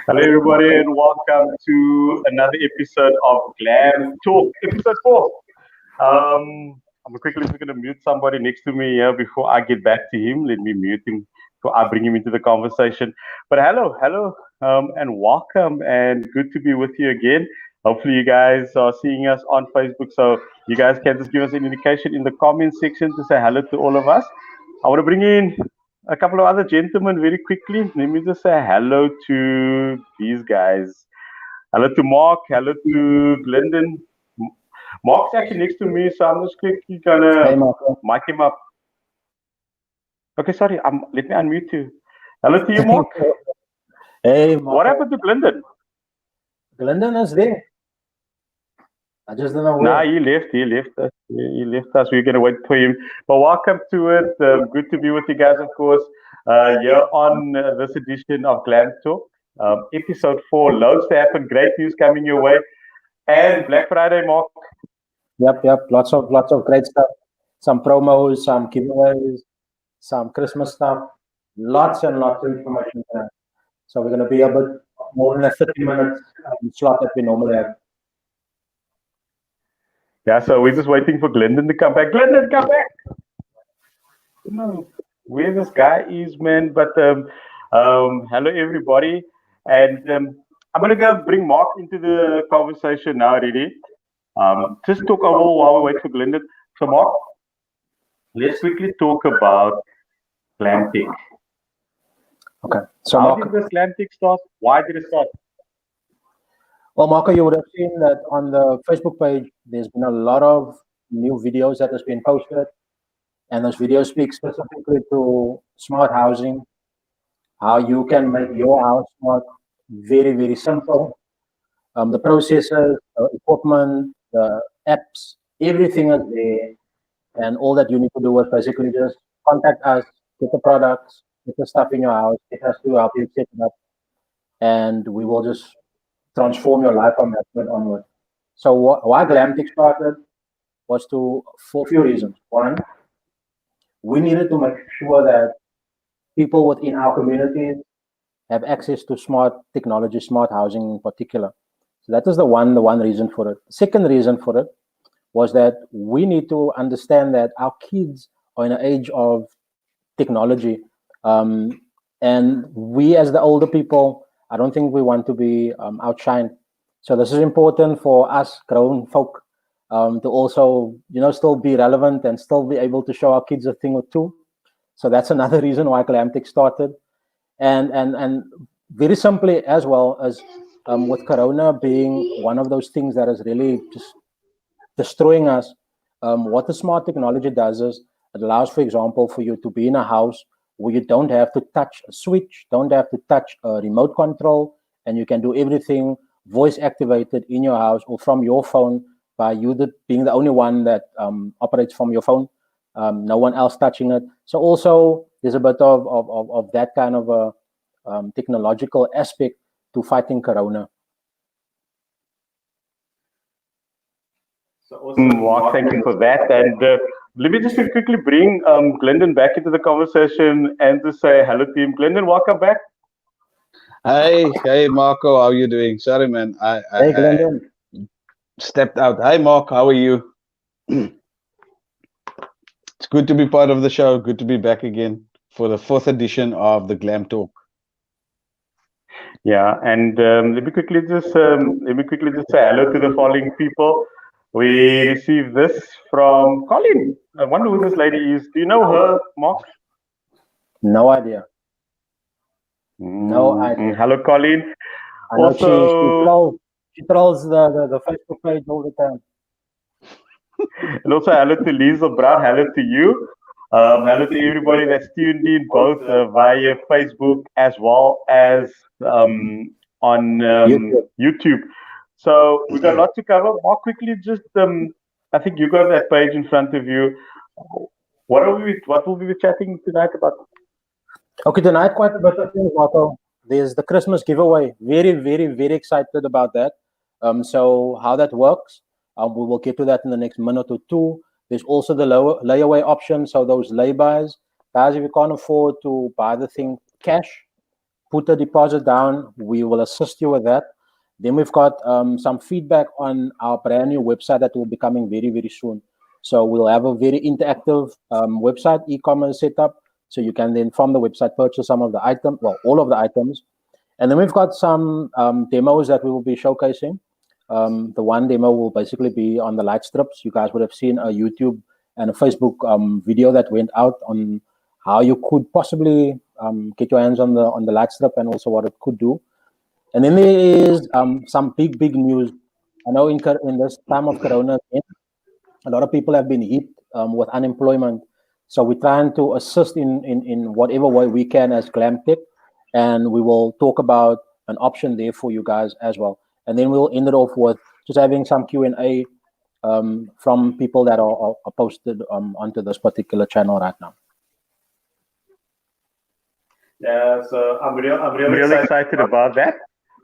Hello, everybody, and welcome to another episode of Glam Talk, episode 4. I'm quickly just going to mute somebody next to me here before I get back to him. Let me mute him before I bring him into the conversation. But hello, and welcome, and good to be with you again. Hopefully, you guys are seeing us on Facebook, so you guys can just give us an indication in the comment section to say hello to all of us. I want to bring in a couple of other gentlemen very quickly. Let me just say hello to these guys. Hello to Mark. Hello to Glendon. Mark's actually next to me, so I'm just quickly gonna Hey, Marco. mic him up. Okay, sorry. Let me unmute you. Hello to you, Mark. Hey, What Marco. happened to Glendon? Glendon is there. I just don't know Nah, where. he left. He left us. He left us. We're gonna wait for him. But welcome to it. Good to be with you guys, of course. Here on this edition of Glam Talk, episode 4. Loads to happen. Great news coming your way. And Black Friday, Mark. Yep. Lots of great stuff. Some promos, some giveaways, some Christmas stuff. Lots and lots of information there. So we're going to be a bit more than a 30 minutes slot that we normally have. Yeah, so we're just waiting for Glendon to come back. Glendon, come back. You know where this guy is, man. But hello everybody, and I'm gonna go bring Mark into the conversation now. Really, just talk a while we wait for Glendon. So, Mark, let's quickly talk about Glamtech. Okay. So, How did Marco. this Glamtech start? Why did it start? Well, Marco, you would have seen that on the Facebook page, there's been a lot of new videos that has been posted. And those videos speak specifically to smart housing, how you can make your house smart, very, very simple. The processes, the equipment, the apps, everything is there. And all that you need to do is basically just contact us, get the products, get the stuff in your house, get us to help you set it up, and we will just transform your life from that point onward. So why Glamtic started was for a few reasons. One, we needed to make sure that people within our communities have access to smart technology, smart housing in particular. So that is the one reason for it. Second reason for it was that we need to understand that our kids are in an age of technology, um, and we as the older people, I don't think we want to be outshined. So this is important for us grown folk to also, still be relevant and still be able to show our kids a thing or two. So that's another reason why Glamtic started, and very simply as well as with Corona being one of those things that is really just destroying us. What the smart technology does is it allows, for example, for you to be in a house where you don't have to touch a switch, don't have to touch a remote control, and you can do everything voice activated in your house or from your phone by being the only one that operates from your phone, no one else touching it. So also there's a bit of that kind of a technological aspect to fighting Corona. So awesome, Mark. Thank you for that. And let me just quickly bring Glendon back into the conversation and to say hello to him. Glendon, welcome back. Hey, Marco, how you doing? Sorry, man, Hey, I Glendon. stepped out. Hi, Mark, how are you? It's good to be part of the show. Good to be back again for the fourth edition of the Glam Talk. Yeah, and let me quickly just say hello to the following people. We received this from Colin. I wonder who this lady is. Do you know her, Mark? No idea. No idea. Hello, Colin. I know Also, she trolls the Facebook page all the time. and also hello to Lisa Brown. Hello to you. Hello to everybody that's tuned in both via Facebook as well as on YouTube. YouTube. So we got a lot to cover. More quickly, just I think you got that page in front of you. What will we be chatting tonight about? Okay, tonight quite a bit of things, Marco. There's the Christmas giveaway. Very, very, very excited about that. So how that works, we will get to that in the next minute or two. There's also the layaway option. So those laybys, guys, if you can't afford to buy the thing cash, put a deposit down. We will assist you with that. Then we've got some feedback on our brand new website that will be coming very, very soon. So we'll have a very interactive website e-commerce setup. So you can then from the website purchase some of the items, well, all of the items. And then we've got some demos that we will be showcasing. The one demo will basically be on the light strips. You guys would have seen a YouTube and a Facebook video that went out on how you could possibly get your hands on the light strip and also what it could do. And then there is some big news. I know in this time of Corona, a lot of people have been hit with unemployment. So we're trying to assist in whatever way we can as Glamtalk, and we will talk about an option there for you guys as well. And then we'll end it off with just having some Q&A from people that are posted onto this particular channel right now. Yeah, so I'm really excited about that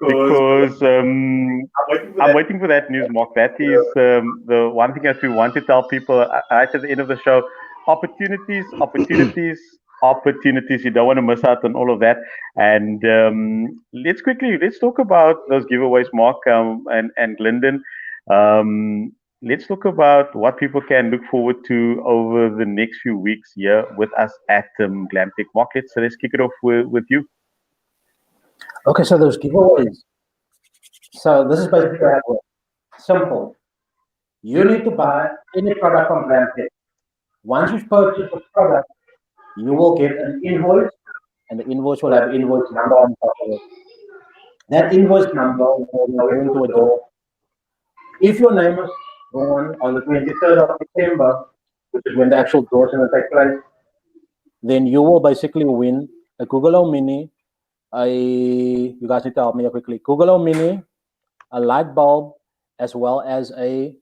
because I'm waiting for that news, Mark. That is the one thing that we want to tell people right at the end of the show. Opportunities, opportunities, opportunities. You don't want to miss out on all of that. And let's talk about those giveaways, Mark and Glendon. Let's talk about what people can look forward to over the next few weeks here with us at Glamtalk Market. So let's kick it off with you. Okay, so those giveaways. So this is basically how it works. Simple. You need to buy any product from Glamtalk. Once you've purchased the product, you will get an invoice, and the invoice will have invoice number on top of it. That invoice number will go into a door. If your name is born on the 23rd of December, which is when the actual draw is going to take place, then you will basically win a Google Home Mini. You guys need to help me here quickly. Google Home Mini, a light bulb, as well as a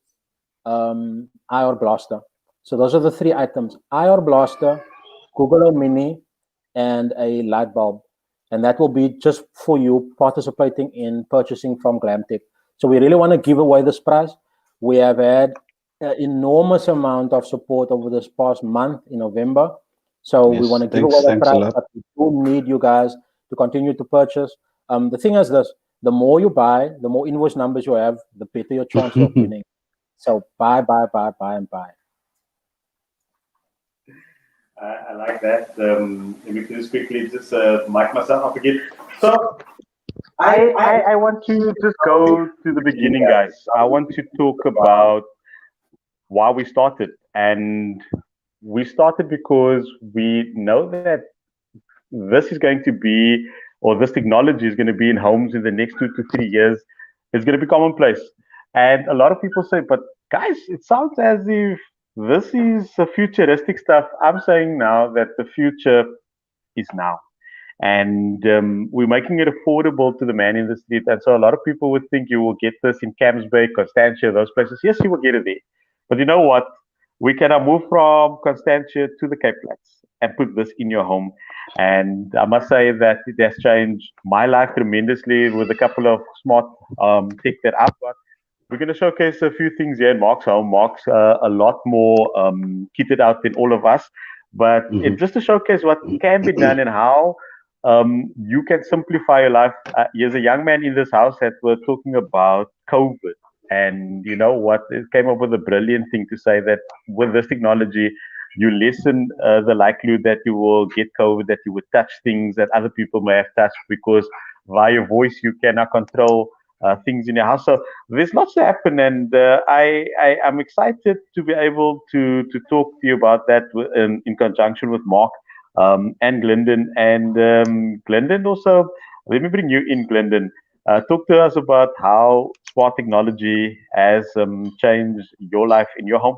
IR blaster. So those are the three items: IR blaster, Google Home Mini, and a light bulb. And that will be just for you participating in purchasing from Glamtalk. So we really want to give away this prize. We have had an enormous amount of support over this past month in November. So we want to give away the prize, but we do need you guys to continue to purchase. The thing is this: the more you buy, the more invoice numbers you have, the better your chance of winning. So buy, and buy. I like that. Let me just quickly just mic myself up again. So I want to just go to the beginning, guys. I want to talk about why we started. And we started because we know that this is going to be, or this technology is going to be in homes in the next 2 to 3 years. It's going to be commonplace. And a lot of people say, but guys, it sounds as if this is a futuristic stuff. I'm saying now that the future is now. And we're making it affordable to the man in the street. And so a lot of people would think you will get this in Camps Bay, Constantia, those places. Yes, you will get it there. But you know what? We can now move from Constantia to the Cape Flats and put this in your home. And I must say that it has changed my life tremendously with a couple of smart tech that I've got. We're going to showcase a few things here in Mark's home. Mark's a lot more kitted out than all of us. But it's just to showcase what can be done and how you can simplify your life. There's a young man in this house that we're talking about COVID. And you know what? It came up with a brilliant thing to say that with this technology, you lessen the likelihood that you will get COVID, that you would touch things that other people may have touched, because via voice you cannot control things in your house. So there's lots to happen, and I am excited to be able to talk to you about that in conjunction with Mark and Glendon. And Glendon also, let me bring you in, Glendon. Talk to us about how smart technology has changed your life in your home.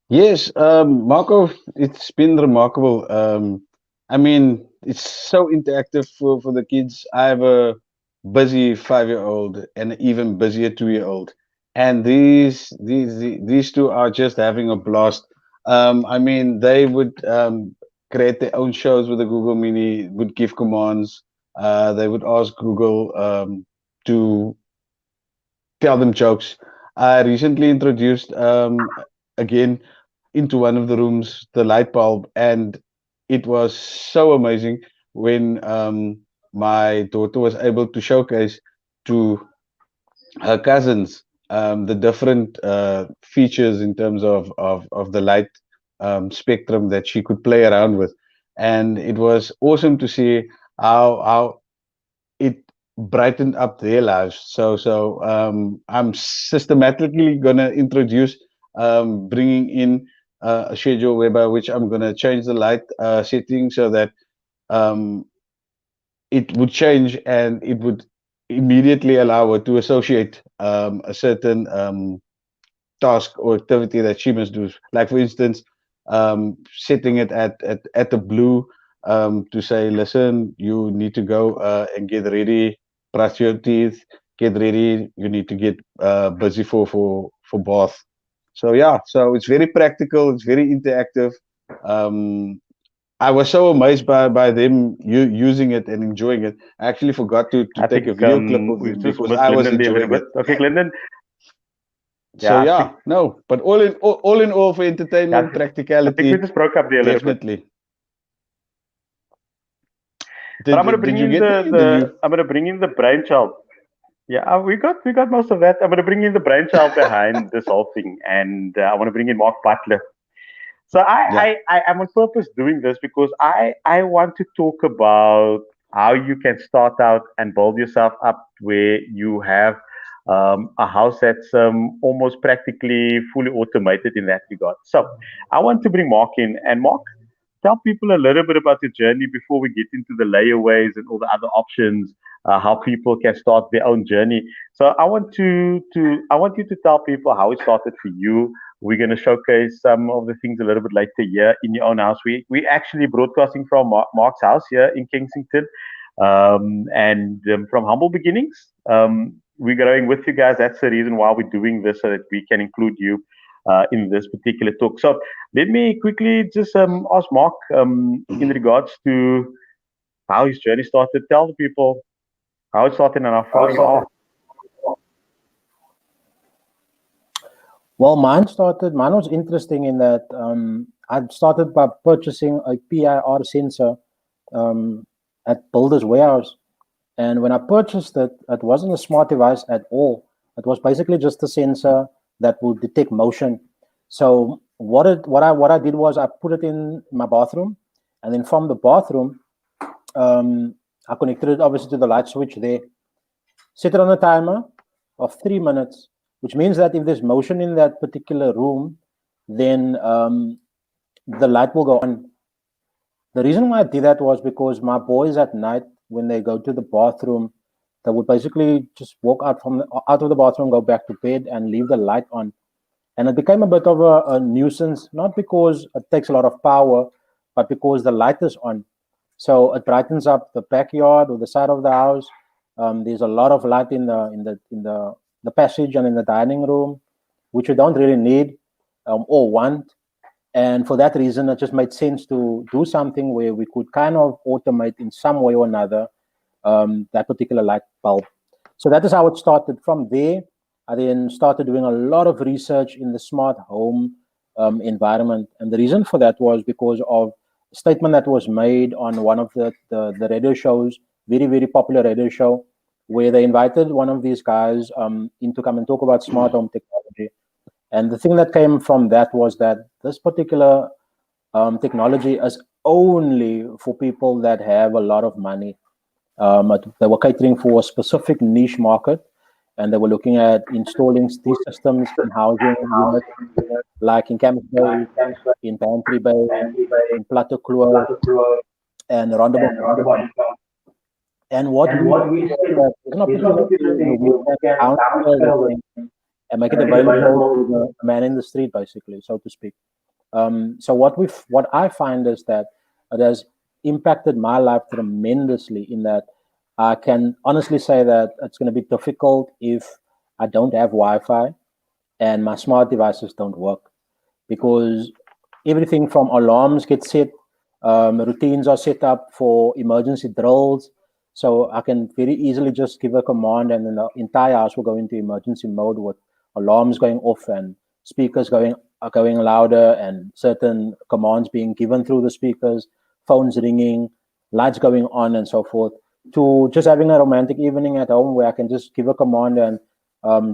Yes, Marco, it's been remarkable. I mean, it's so interactive for the kids. I have a busy 5-year-old and an even busier 2-year-old, and these two are just having a blast. I mean, they would create their own shows with the Google Mini, would give commands. They would ask Google to tell them jokes. I recently introduced again into one of the rooms the light bulb, and it was so amazing. when my daughter was able to showcase to her cousins the different features in terms of the light spectrum that she could play around with, and it was awesome to see how it brightened up their lives. So I'm systematically gonna introduce bringing in a schedule whereby which I'm gonna change the light setting so that um, it would change and it would immediately allow her to associate a certain task or activity that she must do. Like for instance, setting it at the blue to say, listen, you need to go and get ready, brush your teeth, get ready. You need to get busy for bath. So yeah, so it's very practical. It's very interactive. Um, I was so amazed by them using it and enjoying it. I actually forgot to I take think a video clip of we've it just because missed I was Glendon there a little enjoying bit. it. Okay, Glendon. So Yeah, yeah, no, but all in all for yeah, entertainment, I think we practicality, just broke up there a little bit. definitely. But I'm gonna Did bring you in get me? Did you? I'm gonna bring in the brainchild. Yeah, we got most of that. I'm gonna bring in the brainchild behind this whole thing, and I want to bring in Mark Butler. So Yeah. I am on purpose doing this because I want to talk about how you can start out and build yourself up where you have a house that's almost practically fully automated in that regard. So I want to bring Mark in, and Mark, tell people a little bit about your journey before we get into the layaways and all the other options, how people can start their own journey. So I want you to tell people how it started for you. We're going to showcase some of the things a little bit later here in your own house. We actually broadcasting from Mark's house here in Kensington, and from humble beginnings. We're going with you guys. That's the reason why we're doing this so that we can include you in this particular talk. So let me quickly just ask Mark in regards to how his journey started. Tell the people how it started and how far you are. Well, mine was interesting in that I started by purchasing a PIR sensor um, at Builder's Warehouse. And when I purchased it, it wasn't a smart device at all. It was basically just a sensor that would detect motion. So what I did was I put it in my bathroom, and then from the bathroom, I connected it obviously to the light switch there. Set it on a timer of 3 minutes, which means that if there's motion in that particular room, then the light will go on. The reason why I did that was because my boys at night, when they go to the bathroom, they would basically just walk out of the bathroom, go back to bed, and leave the light on. And it became a bit of a nuisance, not because it takes a lot of power, but because the light is on. So it brightens up the backyard or the side of the house. There's a lot of light in the passage and in the dining room, which you don't really need or want. And for that reason, it just made sense to do something where we could kind of automate in some way or another that particular light bulb. So that is how it started. From there, I then started doing a lot of research in the smart home environment. And the reason for that was because of a statement that was made on one of the radio shows, very, very popular radio show, where they invited one of these guys in to come and talk about smart home technology. And the thing that came from that was that this particular technology is only for people that have a lot of money. They were catering for a specific niche market, and they were looking at installing these systems in housing units, like in Camps Bay, in Bantry Bay, in Platte Kloof, and Rondebosch. And what we said was that there's an opportunity where we can downscale the thing and make it available to the man in the street, basically, so to speak. So what I find is that it has impacted my life tremendously. In that, I can honestly say that it's going to be difficult if I don't have Wi-Fi and my smart devices don't work, because everything from alarms get set, routines are set up for emergency drills. So I can very easily just give a command, and then the entire house will go into emergency mode with alarms going off and speakers going louder, and certain commands being given through the speakers, phones ringing, lights going on and so forth, to just having a romantic evening at home where I can just give a command and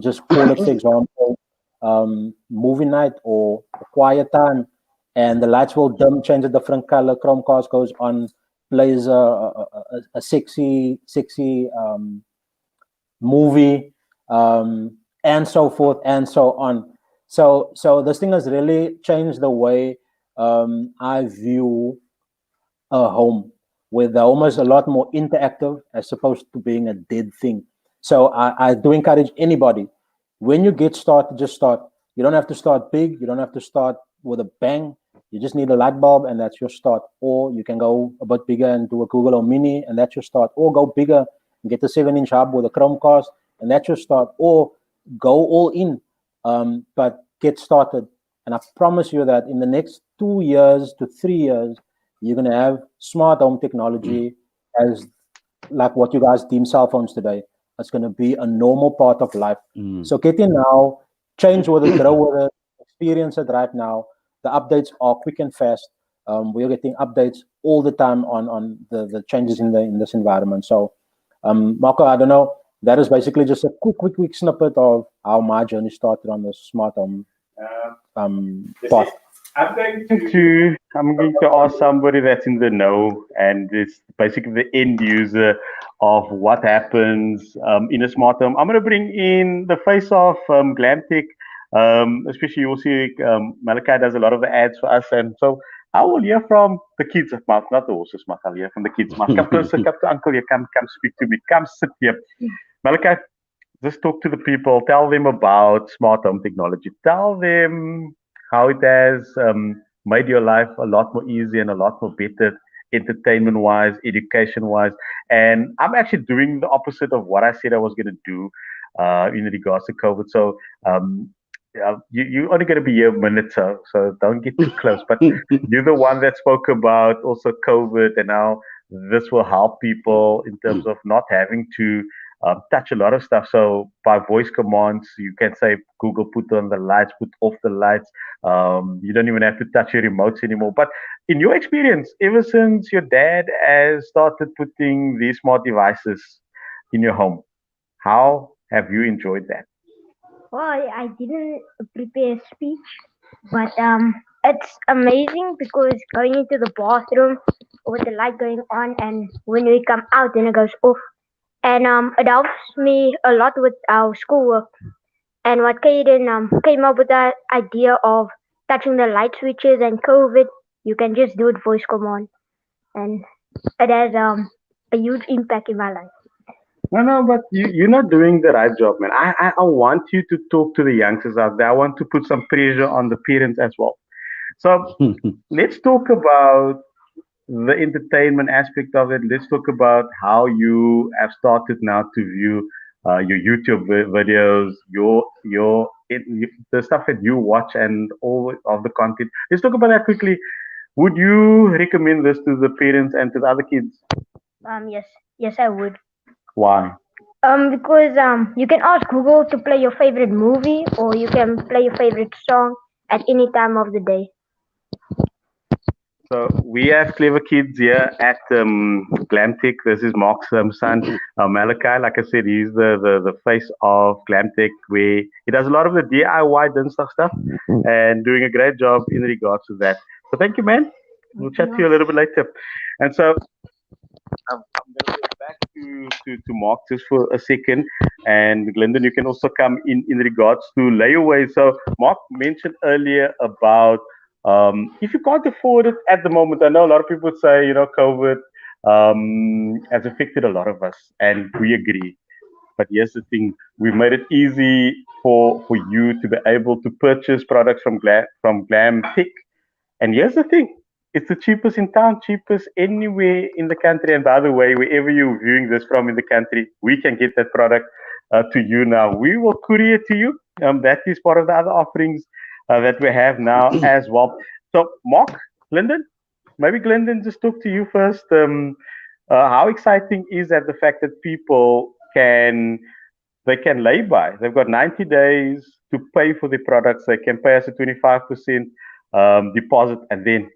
just call it, for example, movie night or quiet time, and the lights will dim, change a different color, Chromecast goes on, plays a sexy movie, and so forth and so on. So this thing has really changed the way I view a home, where the home is a lot more interactive as opposed to being a dead thing. So I do encourage anybody, when you get started, just start. You don't have to start big. You don't have to start with a bang. You just need a light bulb, and that's your start. Or you can go a bit bigger and do a Google Home Mini, and that's your start. Or go bigger and get a 7-inch hub with a Chromecast, and that's your start. Or go all in, but get started. And I promise you that in the next 2 years to 3 years, you're going to have smart home technology as like what you guys deem cell phones today. It's going to be a normal part of life. So get in now, change with it, grow with it, experience it right now. The updates are quick and fast. We're getting updates all the time on the changes in this environment. So, Marco, I don't know. That is basically just a quick snippet of how my journey started on the smart home path. I'm going to ask somebody that's in the know and is basically the end user of what happens in a smart home. I'm going to bring in the face of Glamtalk. Especially you'll see Malachi does a lot of the ads for us, and so I will hear from the kids' mouth, not the horse's mouth. I'll hear from the kids' mouth. Come closer, come to uncle here. Come speak to me. Come sit here, Malachi. Just talk to the people. Tell them about smart home technology. Tell them how it has made your life a lot more easy and a lot more better, entertainment wise, education wise. And I'm actually doing the opposite of what I said I was going to do in regards to COVID. So yeah, you're only going to be here a minute, so don't get too close. But you're the one that spoke about also COVID and how this will help people in terms of not having to touch a lot of stuff. So by voice commands, you can say, Google, put on the lights, put off the lights. You don't even have to touch your remotes anymore. But in your experience, ever since your dad has started putting these smart devices in your home, how have you enjoyed that? Well, I didn't prepare a speech, but it's amazing because going into the bathroom with the light going on, and when we come out, then it goes off, and it helps me a lot with our schoolwork. And what Kaden came up with that idea of touching the light switches and COVID, you can just do it voice command, and it has a huge impact in my life. No, but you're not doing the right job, man. I want you to talk to the youngsters out there. I want to put some pressure on the parents as well. So let's talk about the entertainment aspect of it. Let's talk about how you have started now to view your YouTube videos, the stuff that you watch, and all of the content. Let's talk about that quickly. Would you recommend this to the parents and to the other kids? Yes, yes, I would. Why? Because you can ask Google to play your favorite movie, or you can play your favorite song at any time of the day. So we have clever kids here at Glamtech. This is Mark's son, Malachi. Like I said, he's the face of Glamtech, where he does a lot of the DIY done stuff and doing a great job in regards to that. So thank you, man. We'll chat to you a little bit later. And so I'm going to go back to Mark just for a second. And Glendon, you can also come in regards to layaway. So Mark mentioned earlier about if you can't afford it at the moment. I know a lot of people would say, COVID has affected a lot of us, and we agree. But here's the thing: we've made it easy for you to be able to purchase products from Glam Tech. And here's the thing: it's the cheapest in town, cheapest anywhere in the country. And by the way, wherever you're viewing this from in the country, we can get that product to you now. We will courier to you. That is part of the other offerings that we have now as well. So, Mark, Glendon, maybe Glendon, just talk to you first. How exciting is that the fact that people they can lay by. They've got 90 days to pay for the products. They can pay us a 25% deposit, and then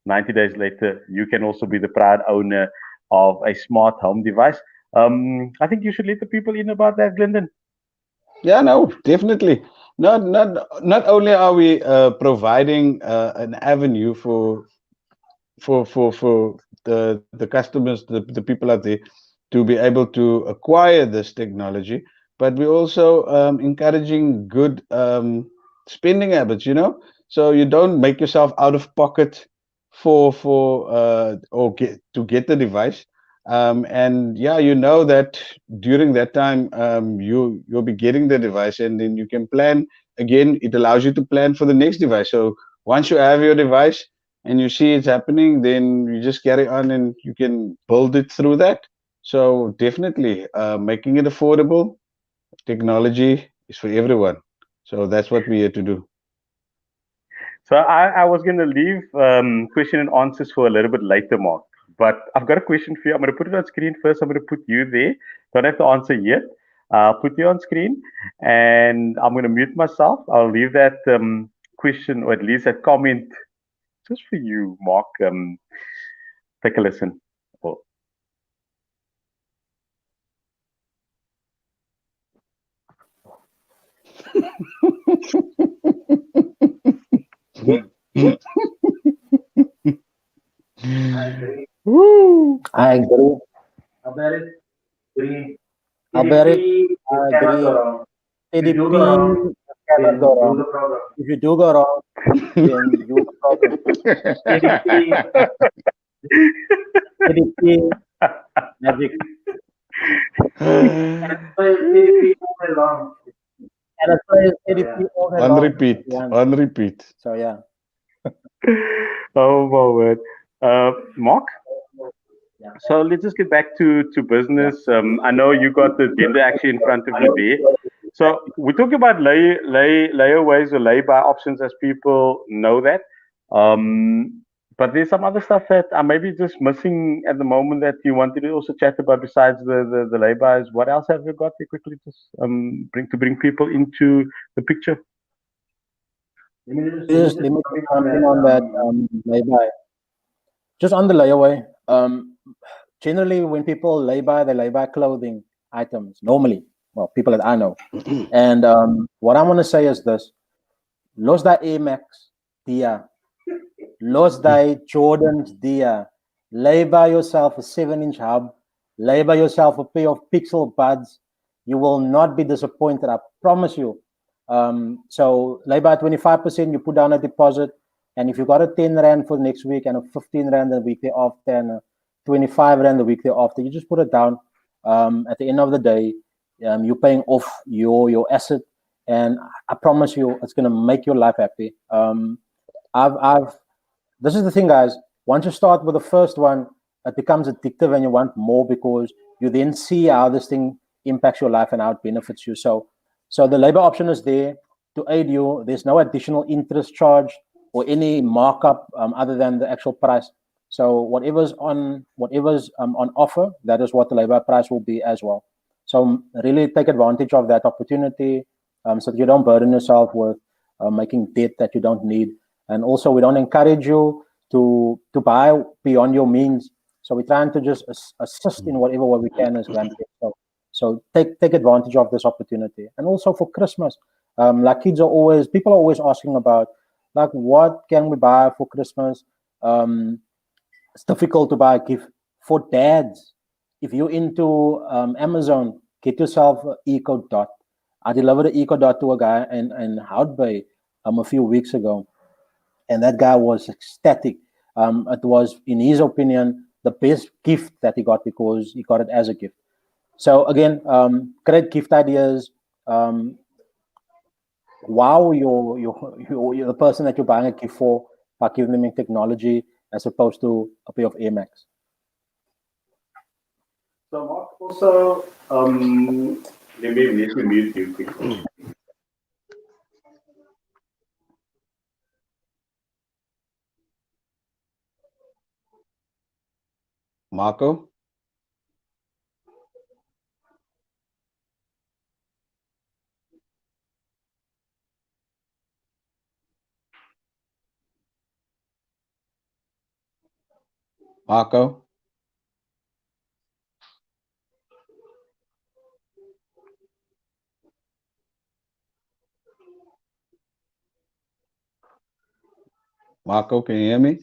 90 days later, you can also be the proud owner of a smart home device. I think you should let the people in about that, Glendon. Yeah, no, definitely. Not only are we providing an avenue for the customers, the people out there to be able to acquire this technology, but we're also encouraging good spending habits, so you don't make yourself out of pocket for or get the device. And yeah, that during that time you'll be getting the device, and then you can plan again. It allows you to plan for the next device. So once you have your device and you see it's happening, then you just carry on and you can build it through that. So definitely making it affordable. Technology is for everyone. So that's what we're here to do. So I was going to leave question and answers for a little bit later, Mark. But I've got a question for you. I'm going to put it on screen first. I'm going to put you there. Don't have to answer yet. I'll put you on screen, and I'm going to mute myself. I'll leave that question, or at least that comment, just for you, Mark. Take a listen. Oh. Woo! I agree. I agree. TDP cannot go wrong. If you do go wrong, then you the problem. TDP magic. And I play TDP all day On long. repeat, Yeah. on repeat. So yeah. Oh my word, Mark. So let's just get back to business. I know you got the agenda actually in front of you there. So we talk about layaways or lay-by options as people know that. But there's some other stuff that I maybe just missing at the moment that you wanted to also chat about besides the lay-bys. What else have you got there quickly just bring people into the picture? Let me just jump in on that layby. Just on the layaway. Generally, when people layby, they lay by clothing items. Normally, well, people that I know. And what I want to say is this: Los da Air Max, dia. Los da Jordans, dia. Lay by yourself a 7-inch hub. Lay by yourself a pair of pixel buds. You will not be disappointed. I promise you. So lay by 25%, you put down a deposit. And if you got a 10 Rand for next week and a 15 Rand the week thereafter and a 25 Rand the week thereafter, you just put it down. At the end of the day, you're paying off your asset. And I promise you, it's going to make your life happy. I've this is the thing, guys. Once you start with the first one, it becomes addictive and you want more because you then see how this thing impacts your life and how it benefits you. So the labor option is there to aid you. There's no additional interest charge or any markup other than the actual price. So whatever's on offer, that is what the labor price will be as well. So really take advantage of that opportunity so that you don't burden yourself with making debt that you don't need. And also, we don't encourage you to buy beyond your means. So we're trying to just assist in whatever way we can as Glamtalk. So take advantage of this opportunity. And also for Christmas, like people are always asking about, like, what can we buy for Christmas? It's difficult to buy a gift for dads. If you're into Amazon, get yourself an Eco Dot. I delivered an Eco Dot to a guy in Hout Bay a few weeks ago, and that guy was ecstatic. It was, in his opinion, the best gift that he got because he got it as a gift. So again, great gift ideas. Um, wow, you're the person that you're buying a gift for by giving them technology as opposed to a pair of Air Max. So Mark, also, let me mute you quickly. Marco? Marco, Marco, can you hear me?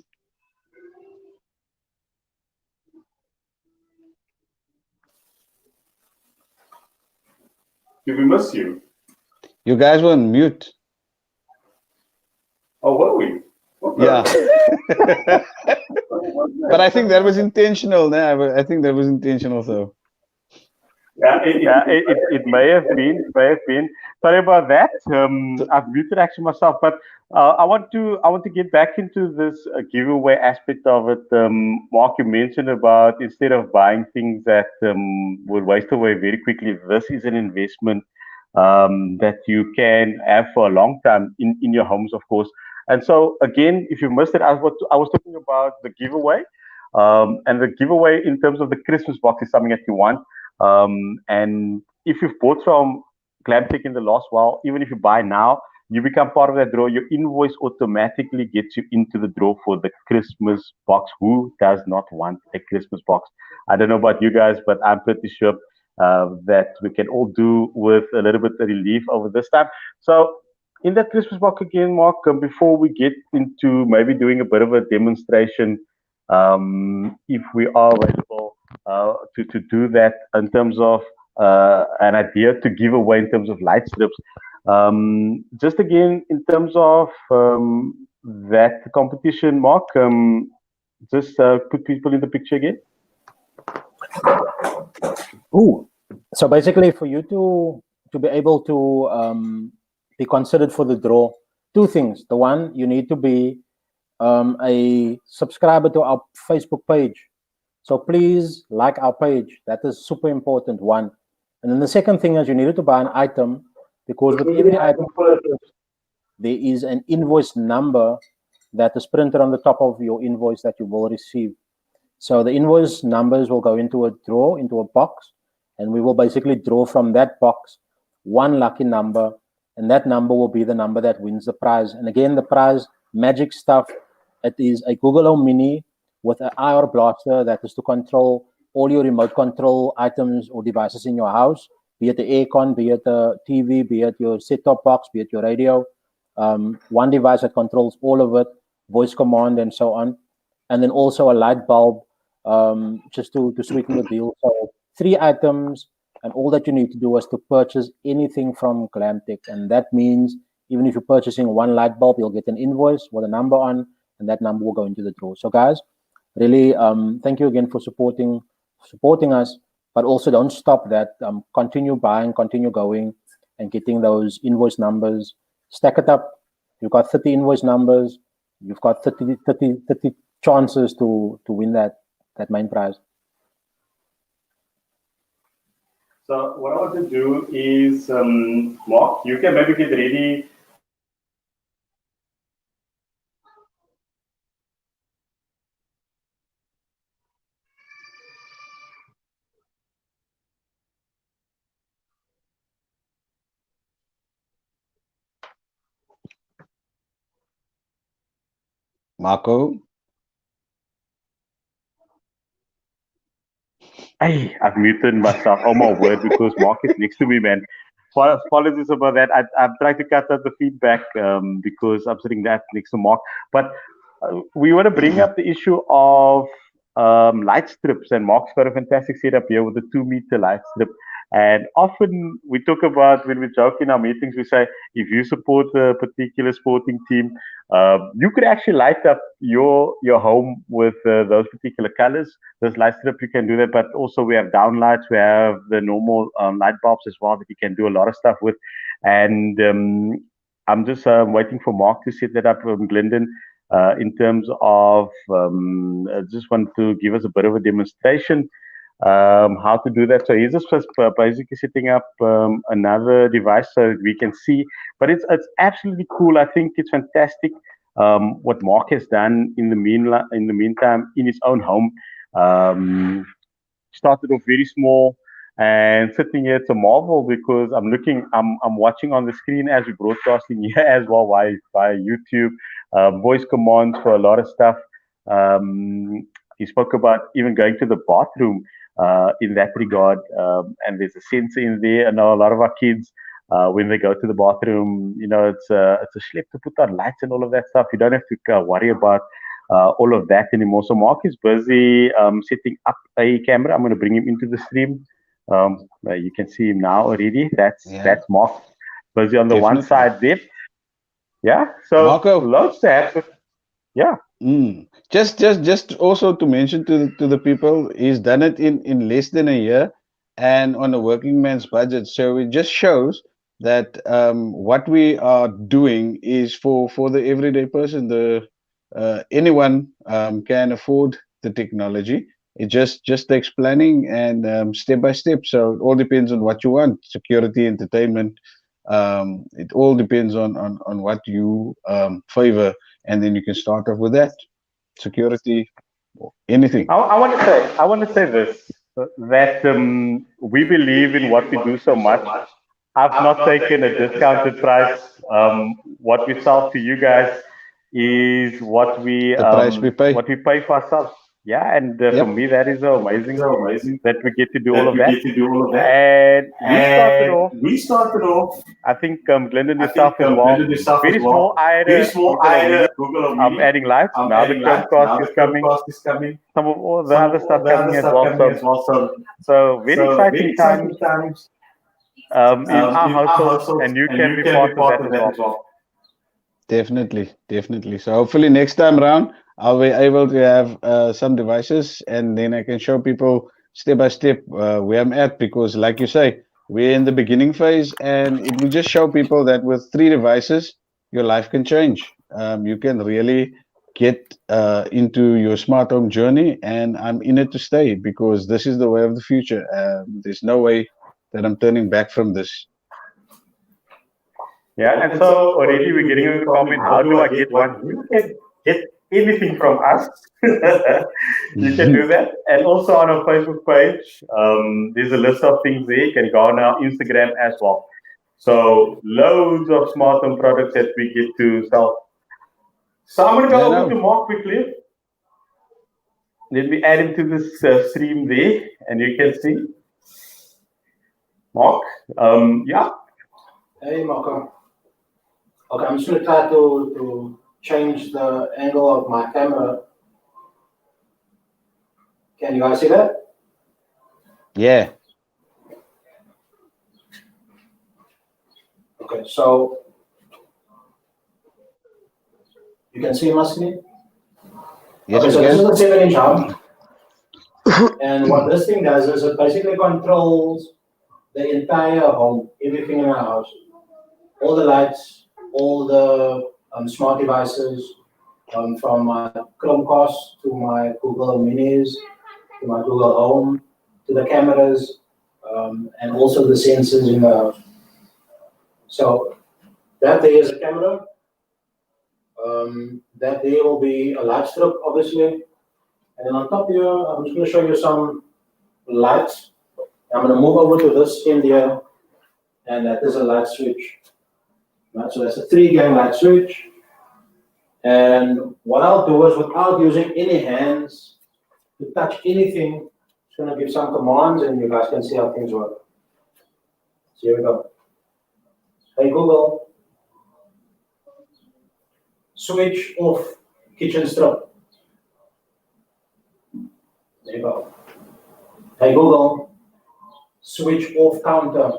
Did we miss you? You guys were on mute. Oh, were we? Okay. Yeah. But I think that was intentional. Nah, I think that was intentional. So Yeah, it may have been, may have been. Sorry about that. I've muted actually myself, but I want to get back into this giveaway aspect of it. Mark, you mentioned about instead of buying things that would waste away very quickly, this is an investment that you can have for a long time in your homes, of course. And so again, if you missed it, I was talking about the giveaway. And the giveaway in terms of the Christmas box is something that you want. And if you've bought from Glamtalk in the last while, even if you buy now, you become part of that draw. Your invoice automatically gets you into the draw for the Christmas box. Who does not want a Christmas box? I don't know about you guys, but I'm pretty sure that we can all do with a little bit of relief over this time. So, in that Christmas box again, Mark, before we get into maybe doing a bit of a demonstration, if we are available to do that in terms of an idea to give away in terms of light strips. Just again, in terms of that competition, Mark, just put people in the picture again. Ooh. So basically, for you to be able to be considered for the draw, two things. The one, you need to be a subscriber to our Facebook page. So please like our page. That is super important. One. And then the second thing is you needed to buy an item, because with every item purchased, there is an invoice number that is printed on the top of your invoice that you will receive. So the invoice numbers will go into a draw, into a box, and we will basically draw from that box one lucky number, and that number will be the number that wins the prize. And again, the prize, magic stuff. It is a Google Home Mini with an IR blaster that is to control all your remote control items or devices in your house, be it the aircon, be it the TV, be it your set-top box, be it your radio. One device that controls all of it, voice command, and so on. And then also a light bulb, just to sweeten the deal. So 3 items, and all that you need to do is to purchase anything from Glamtech. And that means even if you're purchasing one light bulb, you'll get an invoice with a number on, and that number will go into the draw. So guys, really, thank you again for supporting us, but also don't stop that. Continue buying, continue going, and getting those invoice numbers. Stack it up. You've got 30 invoice numbers. You've got 30 chances to win that main prize. So what I want to do is, Mark, you can maybe get ready. Marco, Hey, I've muted myself. Oh my word, because Mark is next to me, man. Apologies about that. I'm trying to cut out the feedback because I'm sitting that next to Mark. But we want to bring up the issue of light strips, and Mark's got a fantastic setup here with a 2 meter light strip. And often we talk about, when we joke in our meetings, we say if you support a particular sporting team, you could actually light up your home with those particular colors. There's light strip, you can do that, but also we have downlights, we have the normal light bulbs as well that you can do a lot of stuff with. And I'm just waiting for Mark to set that up from Glendon. In terms of, I just want to give us a bit of a demonstration how to do that. So he's just basically setting up another device so that we can see. But it's absolutely cool. I think it's fantastic what Mark has done in the meantime in his own home. Started off very small, and sitting here, it's a marvel because I'm watching on the screen as we're broadcasting here as well via YouTube, voice commands for a lot of stuff. he spoke about even going to the bathroom in that regard. And there's a sensor in there. I know a lot of our kids, when they go to the bathroom, it's a schlep to put on lights and all of that stuff. You don't have to worry about all of that anymore. So Mark is busy setting up a camera. I'm going to bring him into the stream. You can see him now already. That's Mark busy on the one Definitely. side there. Yeah. So Marco. loads to happen. Yeah. Just also to mention to the people, he's done it in less than a year and on a working man's budget. So it just shows that what we are doing is for the everyday person. The anyone can afford the technology. It just takes planning and step by step. So it all depends on what you want. Security, entertainment. It all depends on what you favor, and then you can start off with that. Security, anything. I want to say this that we believe in what we do so much. I've not taken a discounted price. What we sell to you guys is The price we pay. what we pay for ourselves. Yeah, and for Yep. me that is so amazing that we get to do all of that. And we started off. I think Glendon yourself as well. Very small. I had a Google of Meet. I'm adding lights. Now the Chromecast is coming. Some of all the other stuff coming as well. So very exciting times in our household, and you can be part of that as well. Definitely. So hopefully next time around, I'll be able to have some devices, and then I can show people step by step where I'm at. Because, like you say, we're in the beginning phase, and it will just show people that with 3 devices, your life can change. You can really get into your smart home journey, and I'm in it to stay because this is the way of the future. There's no way that I'm turning back from this. Yeah, and so already we're getting in the comment, how do I get one? You can get anything from us. You can do that. And also on our Facebook page, there's a list of things there. You can go on our Instagram as well. So loads of smart home products that we get to sell. So I'm going to go over to Mark quickly. Let me add him to this stream there, and you can see. Mark, yeah. Hey, Marco. Okay, I'm just going to try to change the angle of my camera. Can you guys see that? Yeah. Okay, so you can see my screen? Yes, okay, so this is a 7-inch hub. And what this thing does is it basically controls the entire home, everything in our house. All the lights, all the smart devices, from my Chromecast to my Google Minis, to my Google Home, to the cameras, and also the sensors in the house. So that there is a camera. That there will be a light strip, obviously. And then on top here, I'm just going to show you some lights. I'm going to move over to this end here, and that is a light switch. Right, so that's a 3-gang light switch. And what I'll do is, without using any hands to touch anything, I'm going to give some commands, and you guys can see how things work. So here we go. Hey Google, switch off kitchen strip. There you go. Hey Google, switch off counter.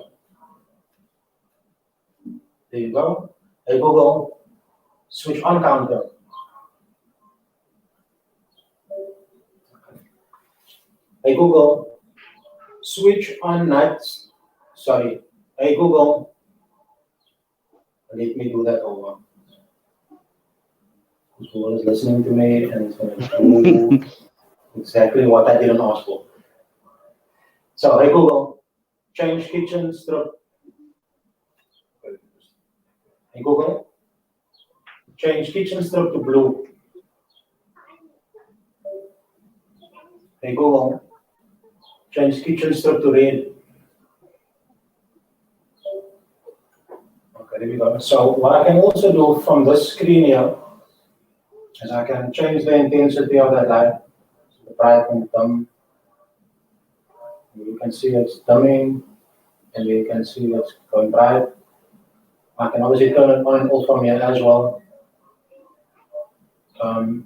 There you go. Hey Google, switch on counter. Hey Google, switch on nights. Sorry. Hey Google, let me do that over. Google is listening to me and it's going to do exactly what I didn't ask for. So, hey Google, change kitchen strip. Hey Google, change kitchen strip to blue. Hey Google, change kitchen strip to red. Okay, there we go. So what I can also do from this screen here is I can change the intensity of that light. the bright and dumb. You can see it's dimming, and you can see it's going bright. I can obviously turn it on and off from here as well. And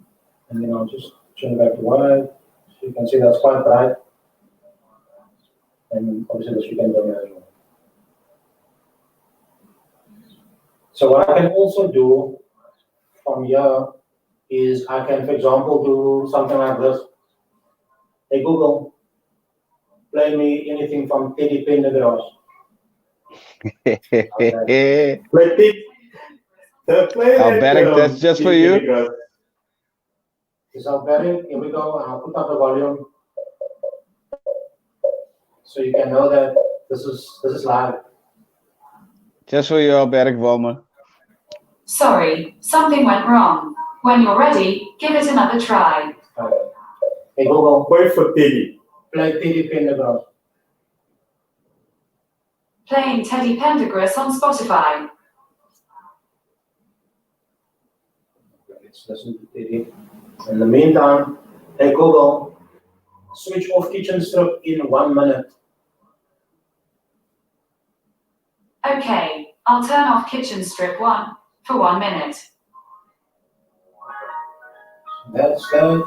then I'll just turn it back to white. So you can see that's quite bright. And obviously this you can dim as well. So what I can also do from here is I can, for example, do something like this. Hey Google, play me anything from Teddy Pendergrass. Okay. Play that, Albertic, that's just for you. This is Albertic. Here we go. And I'll put up the volume so you can know that this is live. Just for you, Albertic Walmer. Sorry, something went wrong. When you're ready, give it another try. Okay. Hey Google, Wait for Teddy. play Teddy Pendergrass. Playing Teddy Pendergrass on Spotify. Let's listen to Teddy. In the meantime, hey Google, switch off kitchen strip in 1 minute. Okay, I'll turn off Kitchen Strip 1 for 1 minute. That's good.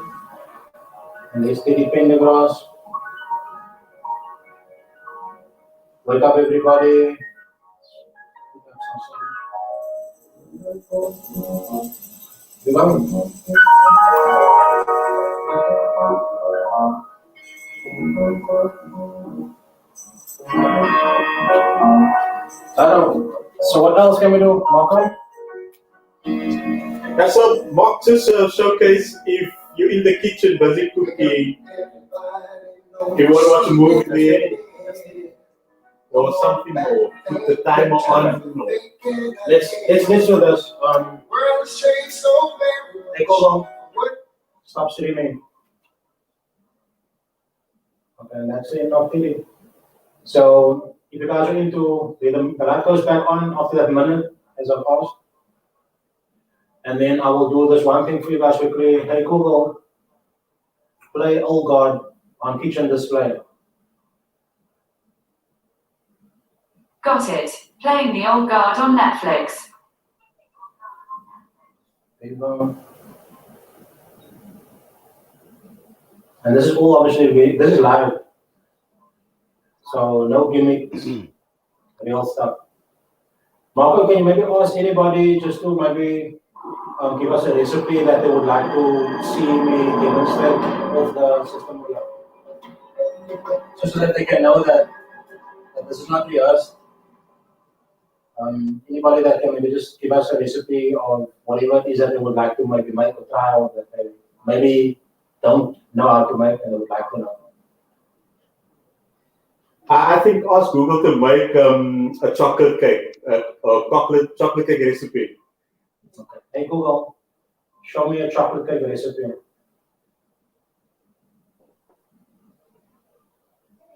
And there's Teddy Pendergrass. Wake up everybody. You go. So what else can we do, Marco? And so, Mark, just showcase if you're in the kitchen busy cooking, if you want to watch a movie there, or something more, put the timer on. Let's do this. Hey Google, stop streaming. Okay, and that's it, not TV. So if you guys are into the light goes back on after that minute as a pause. And then I will do this one thing for you guys quickly. Hey Google, play Old God on kitchen display. Got it. Playing The Old Guard on Netflix. There you go. And this is all obviously, this is live. So no gimmicks, real stuff. Marco, can you maybe ask anybody just to maybe give us a recipe that they would like to see me demonstrate of the system here? Just so that they can know that this is not rehearsed. Anybody that can maybe just give us a recipe of whatever it is that they would like to maybe make or try, or that they maybe don't know how to make and they would like to know. I think ask Google to make a chocolate cake, a chocolate cake recipe. Okay. Hey Google, show me a chocolate cake recipe.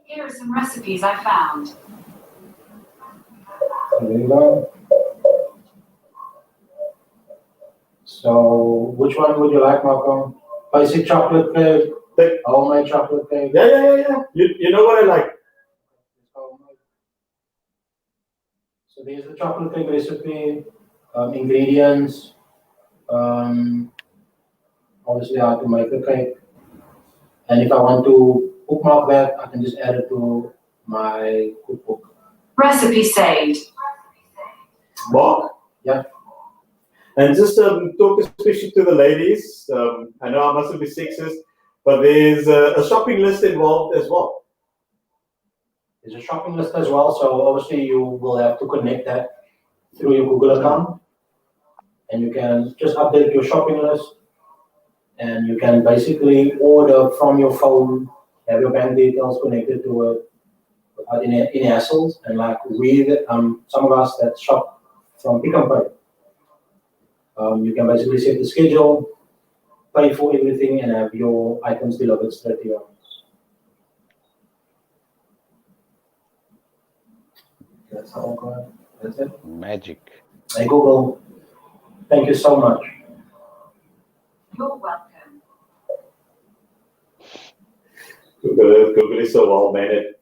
Here are some recipes I found. There you go. So, which one would you like, Marco? Basic chocolate cake, homemade chocolate cake. Yeah. You know what I like. So there's the chocolate cake recipe, ingredients, obviously how to make the cake. And if I want to bookmark that, I can just add it to my cookbook. Recipe saved. Mark? Yeah. And just talk especially to the ladies. I know I mustn't be sexist, but there's a shopping list involved as well. There's a shopping list as well, so obviously you will have to connect that through your Google account. And you can just update your shopping list. And you can basically order from your phone, have your bank details connected to it without any hassles. And like some of us that shop from Pick and Pay, you can basically set the schedule, pay for everything, and have your items delivered straight to your house. That's how it goes. That's it. Magic. Hey Google, thank you so much. You're welcome. Google is so well managed.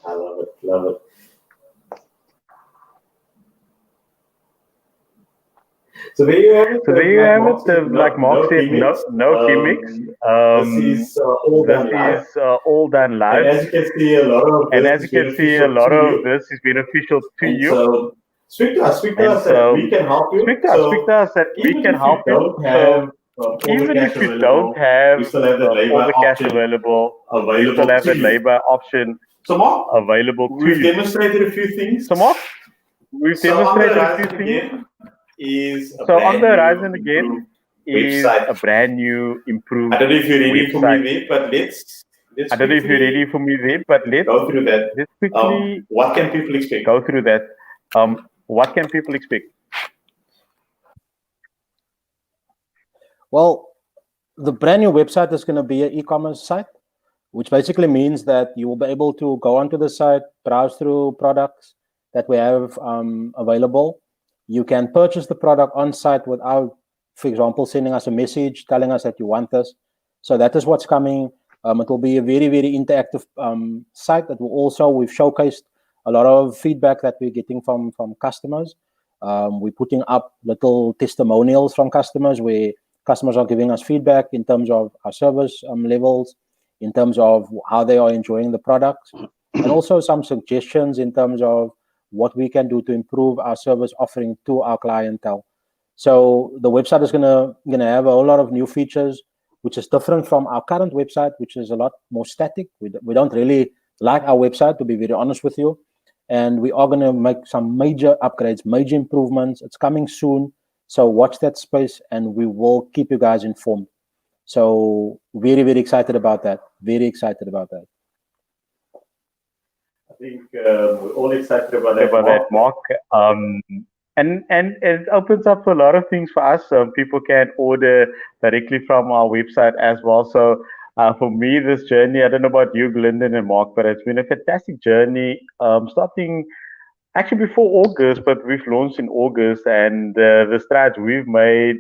I love it. Love it. So there you have it. So there you Like have Mark it. said, Like Mark no said, gimmicks. no gimmicks. This is all This done live. is all done And live. as you can see, a lot of And this as is you can see, a beneficial lot to of you. this is beneficial to And you. so speak to us And that so we can help you. speak to So us that we even can if you help you. don't So have all the even cash if you don't available, have we still have the all labor the cash option available, you available still have to that you. labor option So Mark, available to we've you. demonstrated a few things. So Mark, we've So on the demonstrated a few horizon things. again is a So on brand the new horizon again improved is website. a brand new improved I don't know if you're ready for me website. there, but let's I don't know if you're ready quickly for me there, but go through that. let's quickly What can people expect? go through that. What can people expect? Well, the brand new website is going to be an e-commerce site, which basically means that you will be able to go onto the site, browse through products that we have available. You can purchase the product on site without, for example, sending us a message telling us that you want this. So that is what's coming. It will be a very, very interactive site that will also, we've showcased a lot of feedback that we're getting from customers. We're putting up little testimonials from customers where customers are giving us feedback in terms of our service levels, in terms of how they are enjoying the products, and also some suggestions in terms of what we can do to improve our service offering to our clientele. So the website is gonna have a whole lot of new features, which is different from our current website, which is a lot more static. We don't really like our website, to be very honest with you. And we are gonna make some major upgrades, major improvements. It's coming soon. So watch that space and we will keep you guys informed. So very, very excited about that. Very excited about that. I think we're all excited about That, Mark. And it opens up a lot of things for us. People can order directly from our website as well. So for me, this journey, I don't know about you, Glendon and Mark, but it's been a fantastic journey. Starting actually before August, but we've launched in August, and the strides we've made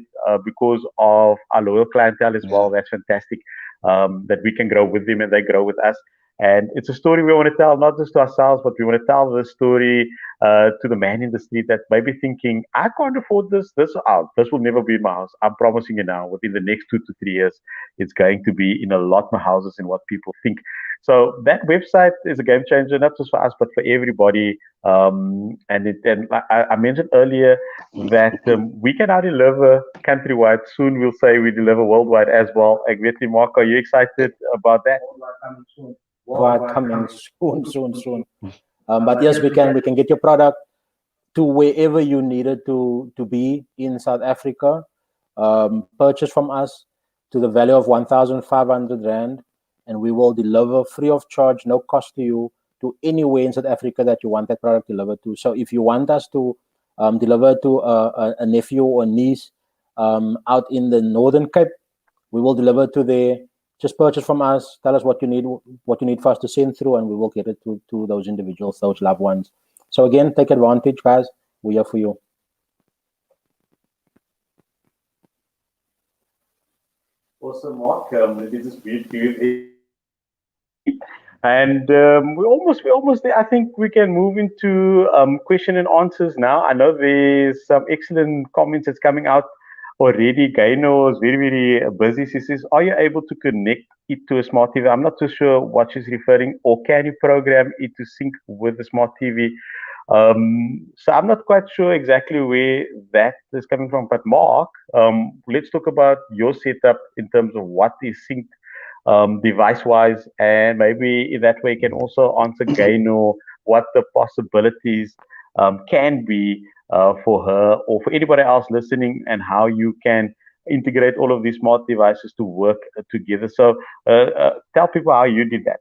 because of our loyal clientele as well. That's fantastic. That we can grow with them and they grow with us. And it's a story we want to tell, not just to ourselves, but we want to tell the story to the man in the street that may be thinking, I can't afford this. This will never be in my house. I'm promising you now, within the next 2 to 3 years, it's going to be in a lot more houses than what people think. So that website is a game changer, not just for us, but for everybody. And I mentioned earlier that we can now deliver countrywide. Soon we'll say we deliver worldwide as well. Exactly, Mark, are you excited about that? Coming soon. But yes, we can get your product to wherever you need it to be in South Africa. Purchase from us to the value of 1,500 rand, and we will deliver free of charge, no cost to you, to anywhere in South Africa that you want that product delivered to. So if you want us to deliver to a nephew or niece out in the Northern Cape, we will deliver to there. Just purchase from us. Tell us what you need for us to send through, and we will get it to those individuals, those loved ones. So again, take advantage, guys. We are for you. Awesome, Mark. Let me just mute you. And we're almost there. I think we can move into question and answers now. I know there's some excellent comments that's coming out already. Gaino is very, very busy. She says, are you able to connect it to a smart TV? I'm not too sure what she's referring, or can you program it to sync with the smart TV? So I'm not quite sure exactly where that is coming from. But Mark, let's talk about your setup in terms of what is synced device-wise, and maybe in that way you can also answer Gaino what the possibilities can be for her or for anybody else listening, and how you can integrate all of these smart devices to work together. So tell people how you did that.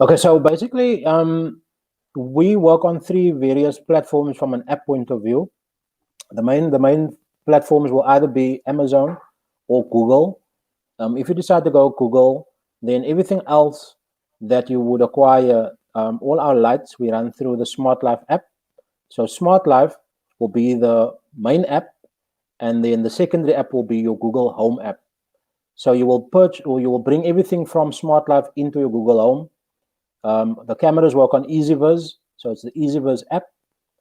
Okay, so basically, we work on 3 various platforms from an app point of view. The main platforms will either be Amazon or Google. If you decide to go Google, then everything else that you would acquire, all our lights, we run through the Smart Life app. So Smart Life will be the main app, and then the secondary app will be your Google Home app. So you will purge, or you will bring everything from Smart Life into your Google Home. The cameras work on EasyViz, so it's the EasyViz app,